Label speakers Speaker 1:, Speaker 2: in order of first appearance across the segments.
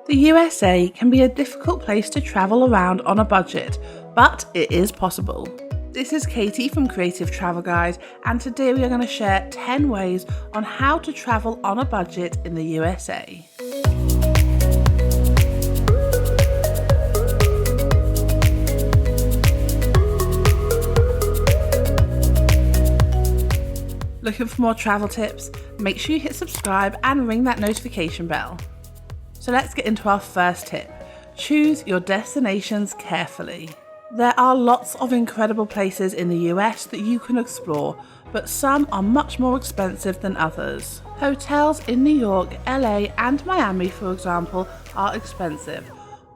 Speaker 1: The USA can be a difficult place to travel around on a budget, but it is possible. This is Katie from Creative Travel Guide, and today we are going to share 10 ways on how to travel on a budget in the USA. Looking for more travel tips? Make sure you hit subscribe and ring that notification bell. So let's get into our first tip. Choose your destinations carefully. There are lots of incredible places in the US that you can explore, but some are much more expensive than others. Hotels in New York, LA and Miami, for example, are expensive,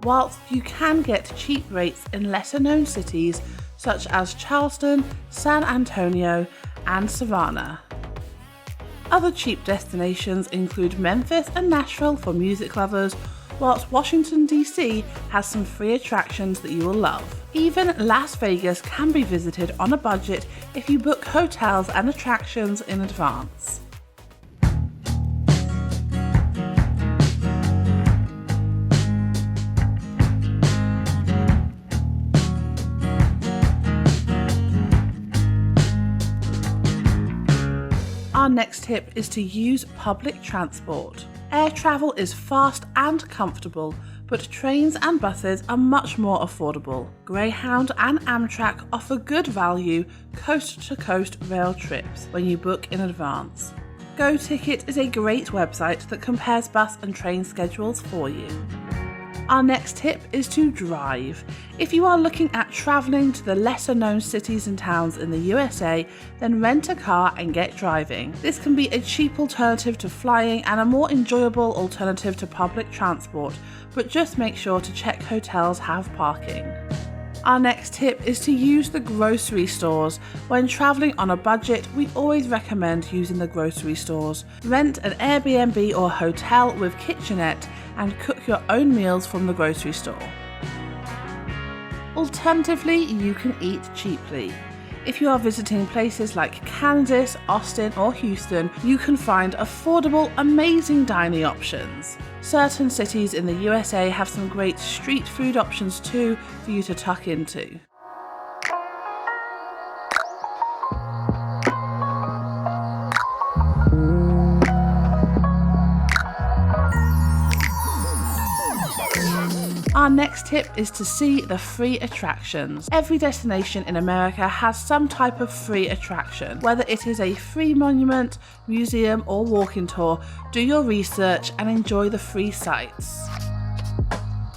Speaker 1: whilst you can get cheap rates in lesser known cities such as Charleston, San Antonio and Savannah. Other cheap destinations include Memphis and Nashville for music lovers, whilst Washington DC has some free attractions that you will love. Even Las Vegas can be visited on a budget if you book hotels and attractions in advance. Our next tip is to use public transport. Air travel is fast and comfortable, but trains and buses are much more affordable. Greyhound and Amtrak offer good value coast-to-coast rail trips when you book in advance. GoTicket is a great website that compares bus and train schedules for you. Our next tip is to drive. If you are looking at travelling to the lesser known cities and towns in the USA, then rent a car and get driving. This can be a cheap alternative to flying and a more enjoyable alternative to public transport, but just make sure to check hotels have parking. Our next tip is to use the grocery stores. When travelling on a budget, we always recommend using the grocery stores. Rent an Airbnb or hotel with kitchenette and cook your own meals from the grocery store. Alternatively, you can eat cheaply. If you are visiting places like Kansas, Austin or Houston, you can find affordable, amazing dining options. Certain cities in the USA have some great street food options too for you to tuck into. Our next tip is to see the free attractions. Every destination in America has some type of free attraction. Whether it is a free monument, museum or walking tour, do your research and enjoy the free sites.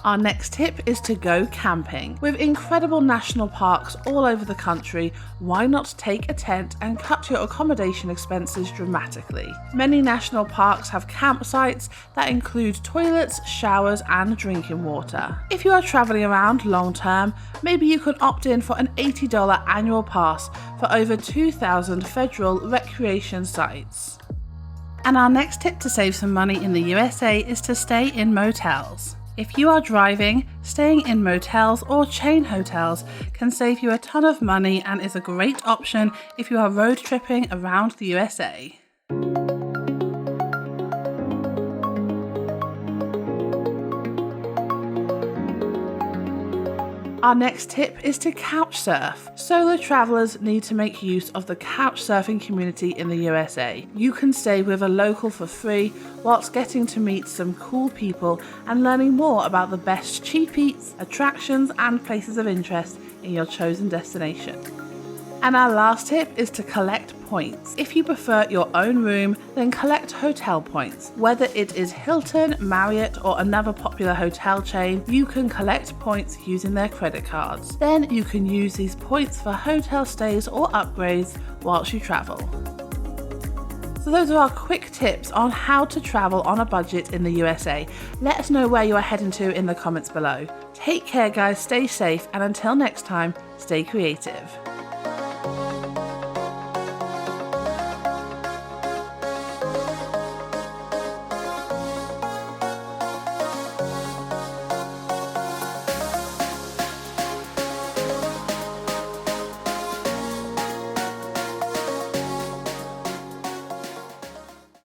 Speaker 1: Our next tip is to go camping. With incredible national parks all over the country, why not take a tent and cut your accommodation expenses dramatically? Many national parks have campsites that include toilets, showers and drinking water. If you are traveling around long term, maybe you can opt in for an $80 annual pass for over 2,000 federal recreation sites. And our next tip to save some money in the USA is to stay in motels. If you are driving, staying in motels or chain hotels can save you a ton of money and is a great option if you are road tripping around the USA. Our next tip is to couchsurf. Solo travelers need to make use of the couchsurfing community in the USA. You can stay with a local for free whilst getting to meet some cool people and learning more about the best cheap eats, attractions and places of interest in your chosen destination. And our last tip is to collect points. If you prefer your own room, then collect hotel points. Whether it is Hilton, Marriott or another popular hotel chain, you can collect points using their credit cards. Then you can use these points for hotel stays or upgrades whilst you travel. So those are our quick tips on how to travel on a budget in the USA. Let us know where you are heading to in the comments below. Take care guys, stay safe and until next time, stay creative.